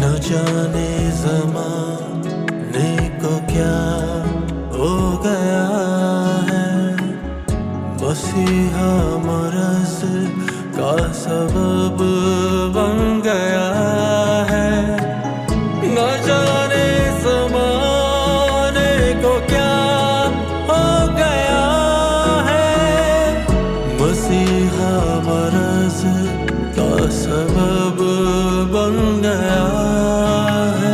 न जाने ज़माने को क्या हो गया है, मसीहा मरज़ का सबब बन गया है। न जाने ज़माने को क्या हो गया है, मसीहा मरज़ का सबब बन गया है।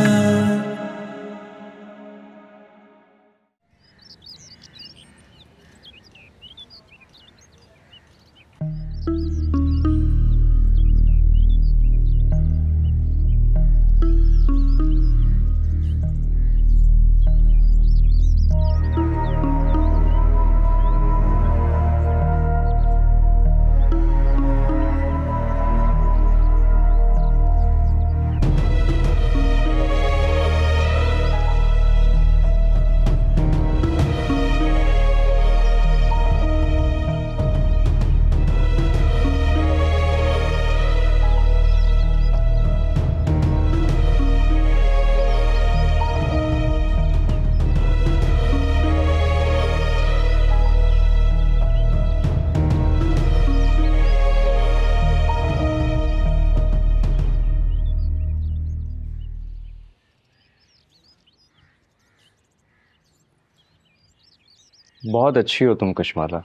बहुत अच्छी हो तुम कशमाला।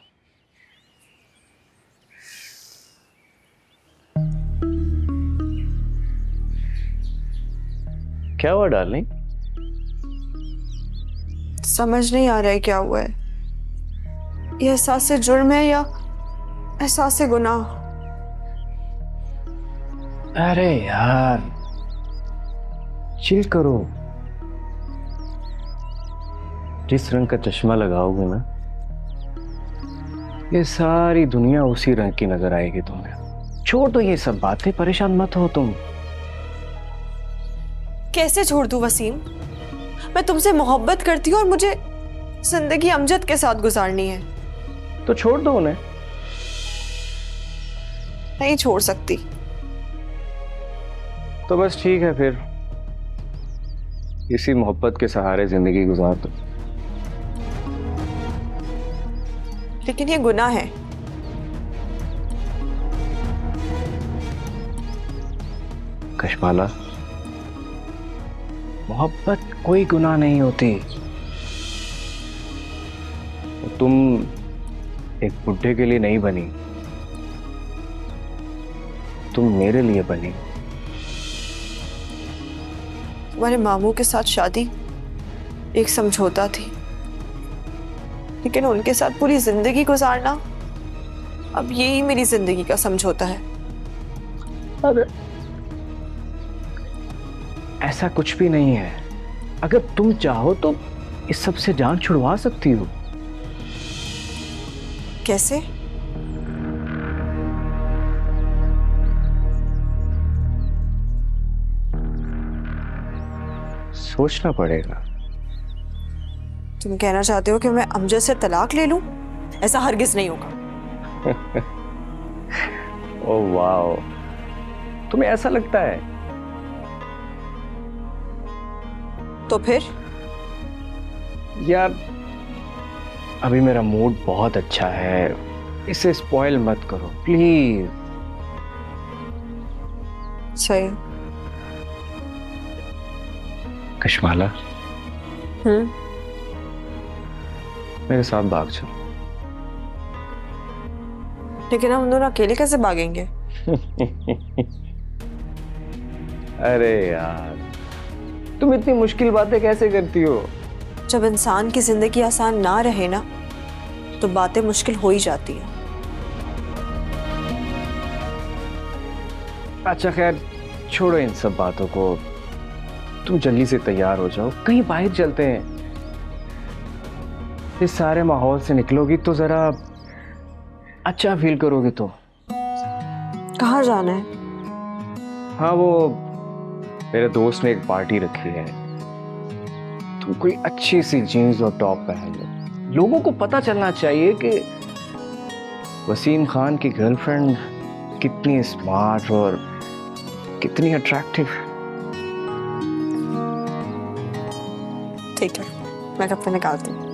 क्या हुआ डार्लिंग? समझ नहीं आ रहा है क्या हुआ है। ये एहसास जुर्म है या एहसास गुनाह। अरे यार चिल करो। जिस रंग का चश्मा लगाओगे ना, ये सारी दुनिया उसी रंग की नजर आएगी तुम्हें। छोड़ दो ये सब बातें, परेशान मत हो तुम। कैसे छोड़ दूं वसीम? मैं तुमसे मोहब्बत करती हूँ और मुझे जिंदगी अमजद के साथ गुजारनी है। तो छोड़ दो उन्हें। नहीं छोड़ सकती। तो बस ठीक है फिर, इसी मोहब्बत के सहारे जिंदगी गुजार दो। लेकिन ये गुनाह है। कशमाला, मोहब्बत कोई गुनाह नहीं होती। तुम एक बुड्ढे के लिए नहीं बनी, तुम मेरे लिए बनी। तुम्हारे मामू के साथ शादी एक समझौता थी, लेकिन उनके साथ पूरी जिंदगी गुजारना, अब यही मेरी जिंदगी का समझौता है। अरे ऐसा कुछ भी नहीं है। अगर तुम चाहो तो इस सब से जान छुड़वा सकती हो। कैसे? सोचना पड़ेगा। तुम कहना चाहते हो कि मैं अमजद से तलाक ले लूं? ऐसा हरगिज नहीं होगा। ओह वाओ, तुम्हें ऐसा लगता है? तो फिर? यार अभी मेरा मूड बहुत अच्छा है, इसे स्पॉइल मत करो प्लीज। सही। कशमाला, मेरे साथ भाग चलो। लेकिन हम दोनों अकेले कैसे भागेंगे? अरे यार तुम इतनी मुश्किल बातें कैसे करती हो? जब इंसान की जिंदगी आसान ना रहे ना, तो बातें मुश्किल हो ही जाती हैं। अच्छा खैर छोड़ो इन सब बातों को, तुम जल्दी से तैयार हो जाओ, कहीं बाहर चलते हैं। इस सारे माहौल से निकलोगी तो जरा अच्छा फील करोगे। तो कहाँ जाना है? हाँ वो मेरे दोस्त ने एक पार्टी रखी है, तुम कोई अच्छी सी जीन्स और टॉप पहन लो। लोगों को पता चलना चाहिए कि वसीम खान की गर्लफ्रेंड कितनी स्मार्ट और कितनी अट्रैक्टिव। ठीक है, मैं कपड़े निकालती हूँ।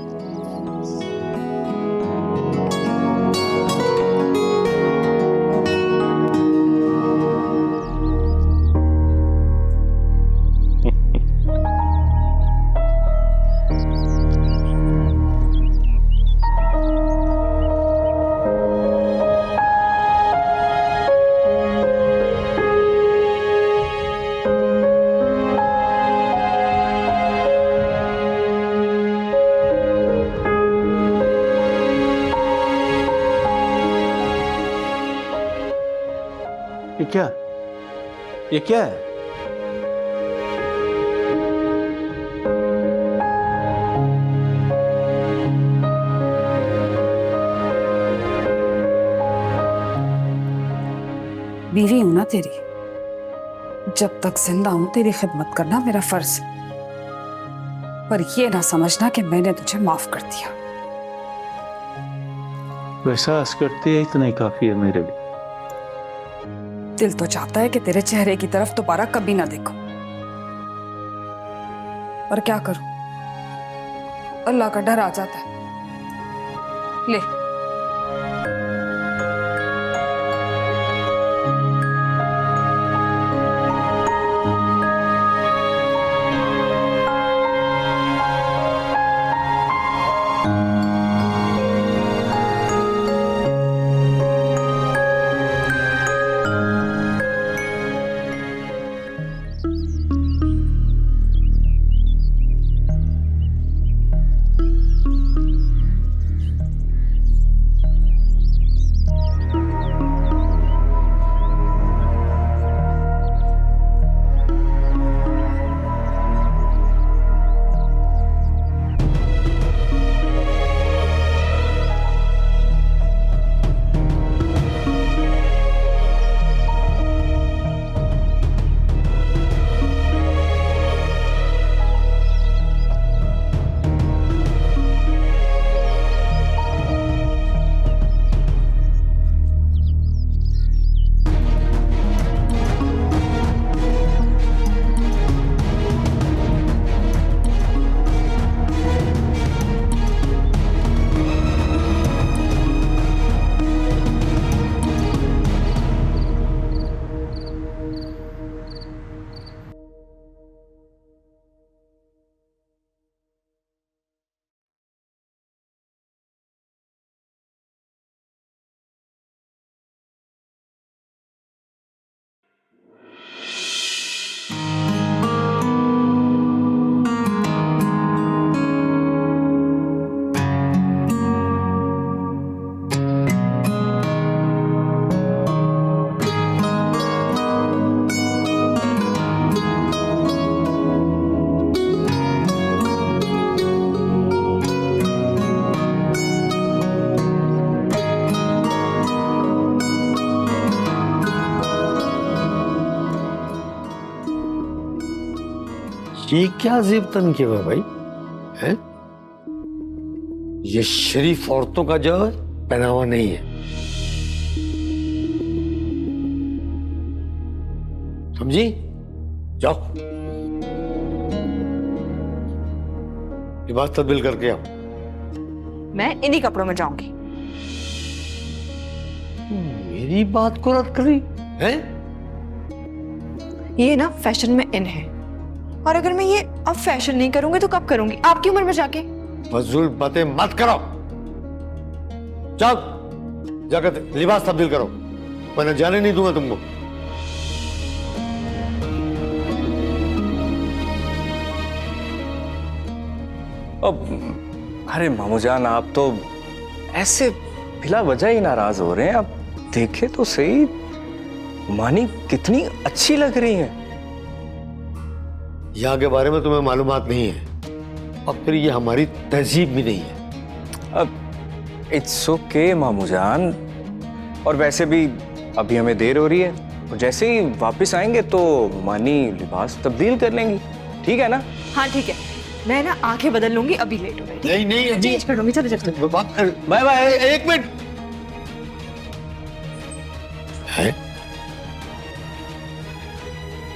ये क्या है? बीवी हूं ना तेरी, जब तक जिंदा हूं तेरी खिदमत करना मेरा फर्ज है, पर ये ना समझना कि मैंने तुझे माफ कर दिया। वैसा हंस करती है इतना ही काफी है मेरे लिए। दिल तो चाहता है कि तेरे चेहरे की तरफ दोबारा कभी ना देखो, पर क्या करूं, अल्लाह का डर आ जाता है। ले ये क्या अजीब तन किया हुआ है भाई है? ये शरीफ औरतों का जो है पहनावा नहीं है, समझी? जाओ लिबास तब्दील करके आओ। मैं इन्हीं कपड़ों में जाऊंगी। मेरी बात को रद्द करी है? ये ना फैशन में इन है, और अगर मैं ये अब फैशन नहीं करूंगी तो कब करूंगी, आपकी उम्र में जाके? फजूल बातें मत करो, जाओ जाकर लिबास तब्दील करो, वरना जाने नहीं दूंगा तुमको। अब अरे मामूजान, आप तो ऐसे बिला वजह ही नाराज हो रहे हैं। आप देखे तो सही, मानी कितनी अच्छी लग रही है। यहाँ के बारे में तुम्हें मालूमात नहीं है, और फिर ये हमारी तहजीब भी नहीं है। अब इट्स ओके मामूजान, और वैसे भी अभी हमें देर हो रही है, और जैसे ही वापस आएंगे तो मानी लिबास तब्दील कर लेंगी, ठीक है ना? हाँ ठीक है, मैं ना आंखें बदल लूंगी, अभी लेट हो गई। नहीं चेंज कर लूंगी, चलो चलो। बाय बाय, एक मिनट है,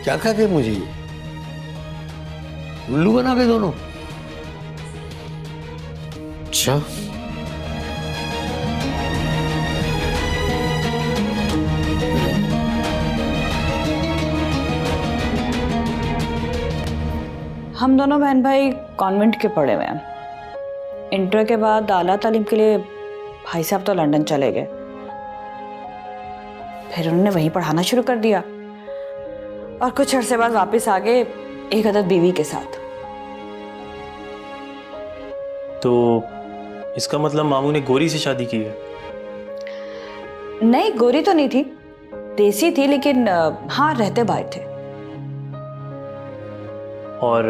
क्या कहते मुझे ये उल्लू बना के दोनों? अच्छा, हम दोनों बहन भाई कॉन्वेंट के पढ़े हुए हैं। इंटर के बाद आला तालीम के लिए भाई साहब तो लंदन चले गए, फिर उन्होंने वहीं पढ़ाना शुरू कर दिया और कुछ अरसे बाद वापस आ गए एक अदद बीवी के साथ। तो इसका मतलब मामू ने गोरी से शादी की है? नहीं, गोरी तो नहीं थी, देसी थी, लेकिन हाँ रहते बाहर थे। और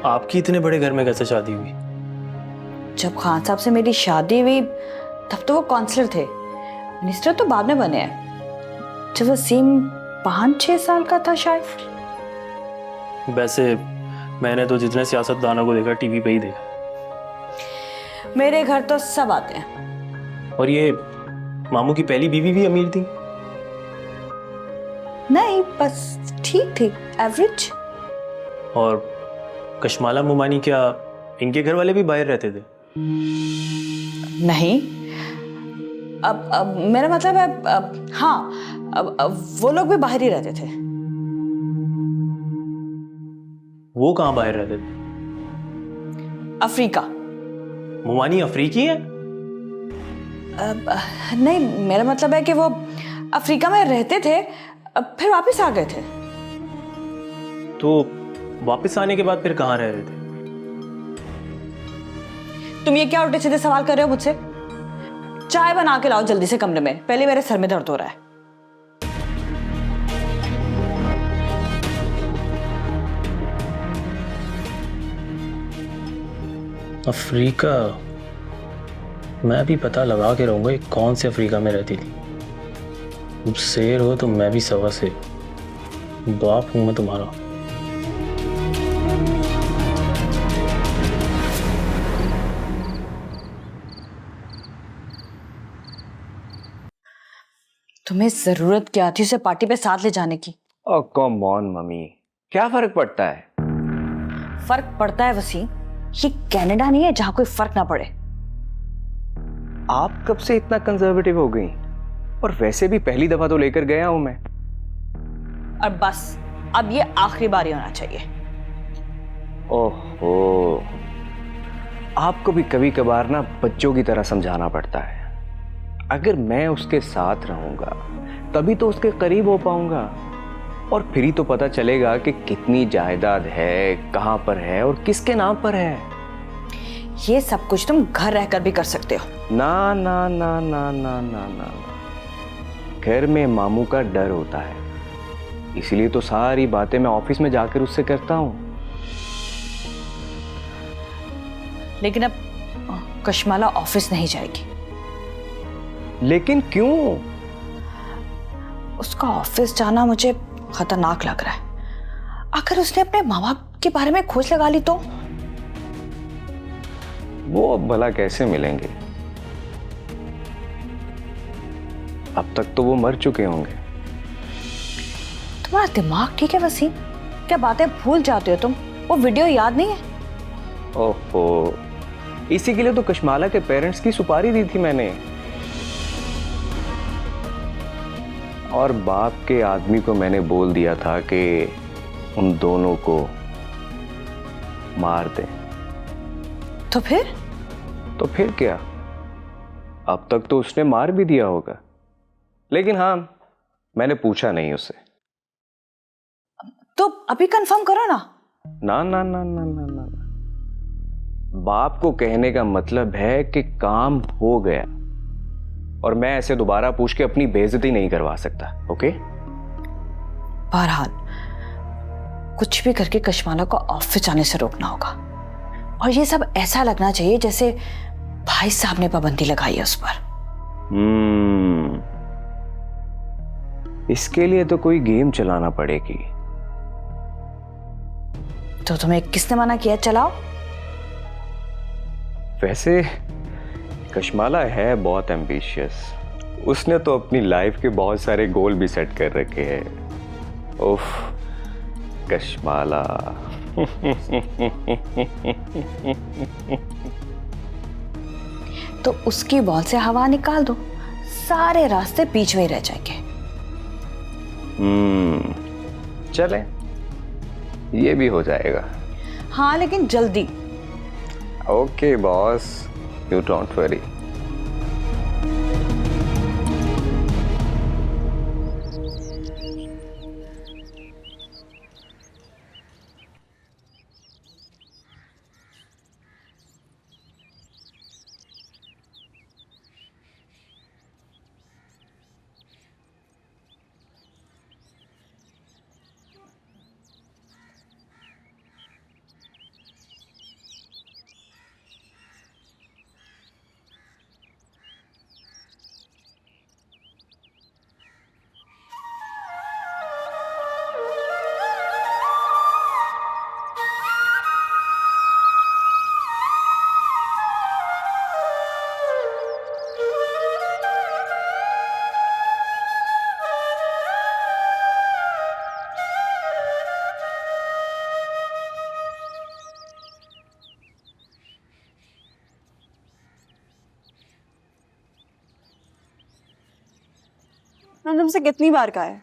आपकी इतने बड़े घर में कैसे शादी हुई? जब खान साहब से मेरी शादी हुई तब तो वो काउंसलर थे, मिनिस्टर तो बाद में बने हैं। जब वसीम 5-6 साल का था शायद। वैसे मैंने तो जितने सियासतदानों को देखा टीवी पे ही देखा। मेरे घर तो सब आते हैं। और ये मामू की पहली बीवी भी अमीर थी? नहीं, बस ठीक थी, एवरेज। और कशमाला मुमानी, क्या इनके घर वाले भी बाहर रहते थे? नहीं, अब मेरा मतलब है हाँ, अब वो लोग भी बाहर ही रहते थे। वो कहाँ बाहर रहते थे? अफ्रीका। मुमानी अफ्रीकी है? नहीं, मेरा मतलब है कि वो अफ्रीका में रहते थे, फिर वापस आ गए थे। तो वापस आने के बाद फिर कहाँ रह रहे थे? तुम ये क्या उल्टे सीधे सवाल कर रहे हो मुझसे? चाय बना के लाओ जल्दी से कमरे में, पहले मेरे सर में दर्द हो रहा है। अफ्रीका? मैं भी पता लगा के रहूंगा ये कौन से अफ्रीका में रहती थी। तुम शेर हो तो मैं भी सवा शेर, बाप हूं मैं तुम्हारा। तुम्हें जरूरत क्या थी उसे पार्टी पे साथ ले जाने की? ओह कम ऑन मम्मी, क्या फर्क पड़ता है? फर्क पड़ता है वसीम, ये कनाडा नहीं है जहां कोई फर्क ना पड़े। आप कब से इतना कंजर्वेटिव हो गई? और वैसे भी पहली दफा तो लेकर गया हूं मैं। और बस अब ये आखिरी बार ही होना चाहिए। ओहो, आपको भी कभी कभार ना बच्चों की तरह समझाना पड़ता है। अगर मैं उसके साथ रहूंगा तभी तो उसके करीब हो पाऊंगा, और फिर ही तो पता चलेगा कि कितनी जायदाद है, कहां पर है और किसके नाम पर है। ये सब कुछ तुम घर रहकर भी कर सकते हो। ना ना ना ना ना ना ना, घर में मामू का डर होता है, इसलिए तो सारी बातें मैं ऑफिस में जाकर उससे करता हूं। लेकिन अब कशमाला ऑफिस नहीं जाएगी। लेकिन क्यों? उसका ऑफिस जाना मुझे खतरनाक लग रहा है। अगर उसने अपने माँ बाप के बारे में खोज लगा ली तो? वो अब भला कैसे मिलेंगे? अब तक तो वो मर चुके होंगे। तुम्हारा दिमाग ठीक है वसीम? क्या बातें भूल जाते हो तुम? वो वीडियो याद नहीं है? ओहो, इसी के लिए तो कशमाला के पेरेंट्स की सुपारी दी थी मैंने। और बाप के आदमी को मैंने बोल दिया था कि उन दोनों को मार दें। तो फिर? तो फिर क्या, अब तक तो उसने मार भी दिया होगा। लेकिन हाँ, मैंने पूछा नहीं उससे। तो अभी कंफर्म करो ना। ना ना ना ना ना ना, बाप को कहने का मतलब है कि काम हो गया, और मैं ऐसे दोबारा पूछ के अपनी बेइज्जती नहीं करवा सकता। ओके? बहरहाल कुछ भी करके कशमाला को ऑफिस जाने से रोकना होगा, और ये सब ऐसा लगना चाहिए जैसे भाई साहब ने पाबंदी लगाई है उस पर। इसके लिए तो कोई गेम चलाना पड़ेगी। तो तुम्हें किसने मना किया? चलाओ। वैसे कशमाला है बहुत एम्बिशियस, उसने तो अपनी लाइफ के बहुत सारे गोल भी सेट कर रखे हैं। उफ, कशमाला। तो उसकी बॉल से हवा निकाल दो, सारे रास्ते बीच में ही रह जाएंगे। चले, ये भी हो जाएगा। हाँ लेकिन जल्दी। Okay boss, you don't worry. मैंने तुमसे कितनी बार कहा है,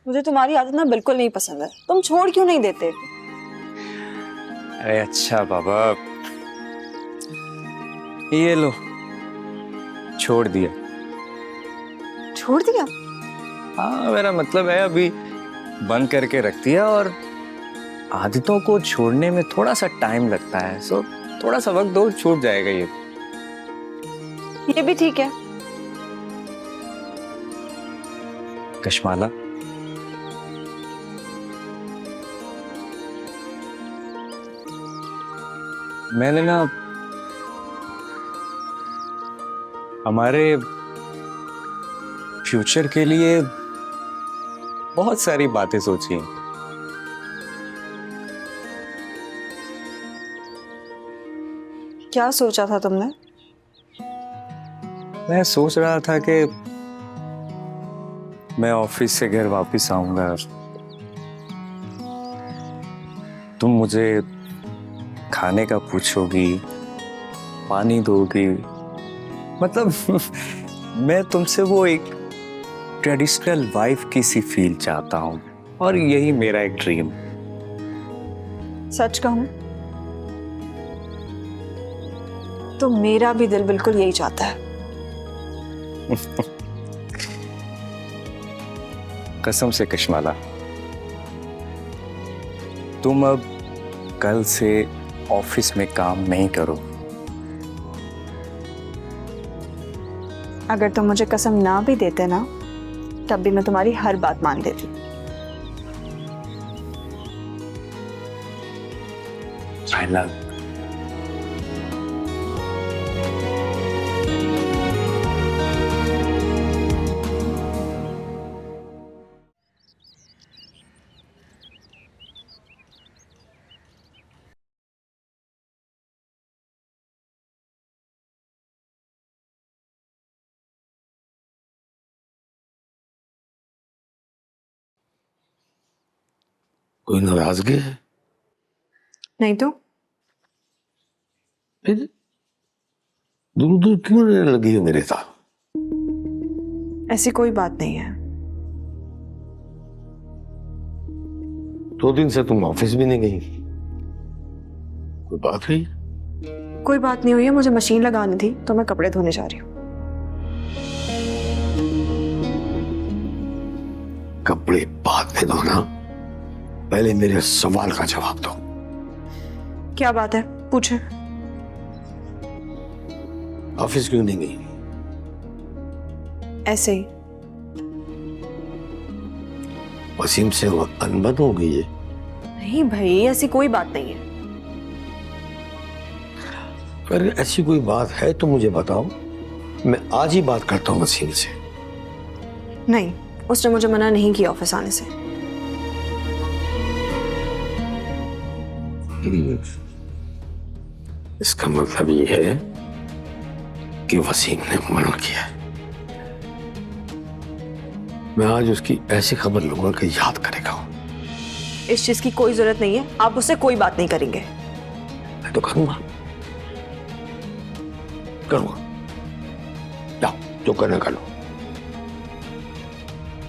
मुझे तुम्हारी आदत ना बिल्कुल नहीं पसंद है। तुम छोड़ क्यों नहीं देते? अरे अच्छा बाबा, ये लो, छोड़ दिया। छोड़ दिया? हाँ, मेरा मतलब है अभी बंद करके रख दिया, और आदतों को छोड़ने में थोड़ा सा टाइम लगता है, सो थोड़ा सा वक्त दो, छूट जाएगा ये भी ठीक है। कशमाला, मैंने ना हमारे फ्यूचर के लिए बहुत सारी बातें सोची हैं। क्या सोचा था तुमने? मैं सोच रहा था कि मैं ऑफिस से घर वापस आऊंगा, तुम मुझे खाने का पूछोगी, पानी दोगी, मतलब मैं तुमसे वो एक ट्रेडिशनल वाइफ की सी फील चाहता हूं, और यही मेरा एक ड्रीम। सच कहूं तो मेरा भी दिल बिल्कुल यही चाहता है। कसम से कशमाला, तुम अब कल से ऑफिस में काम नहीं करो। अगर तुम मुझे कसम ना भी देते ना, तब भी मैं तुम्हारी हर बात मान लेती। I love you. कोई नाराजगी है? नहीं तो फिर दूर दूर क्यों रहने लगी है मेरे साथ? ऐसी कोई बात नहीं है। 2 दिन से तुम ऑफिस भी नहीं गई, कोई बात हुई? कोई बात नहीं हुई है, मुझे मशीन लगानी थी तो मैं कपड़े धोने जा रही हूँ। कपड़े बाद में धोना, पहले मेरे सवाल का जवाब दो। क्या बात है, पूछे। ऑफिस क्यों नहीं गई? ऐसे ही। वसीम से वो अनबन हो गई है? नहीं भाई, ऐसी कोई बात नहीं है। अगर ऐसी कोई बात है तो मुझे बताओ, मैं आज ही बात करता हूँ वसीम से। नहीं, उसने मुझे मना नहीं किया ऑफिस आने से। इसका मतलब ये है कि वसीम ने मना किया। मैं आज उसकी ऐसी खबर लूंगा कि याद करेगा। इस चीज की कोई जरूरत नहीं है, आप उससे कोई बात नहीं करेंगे। मैं तो करूंगा। करूंगा। जाओ जो करना कर लो।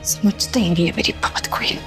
समझते ही नहीं है मेरी बात कोई।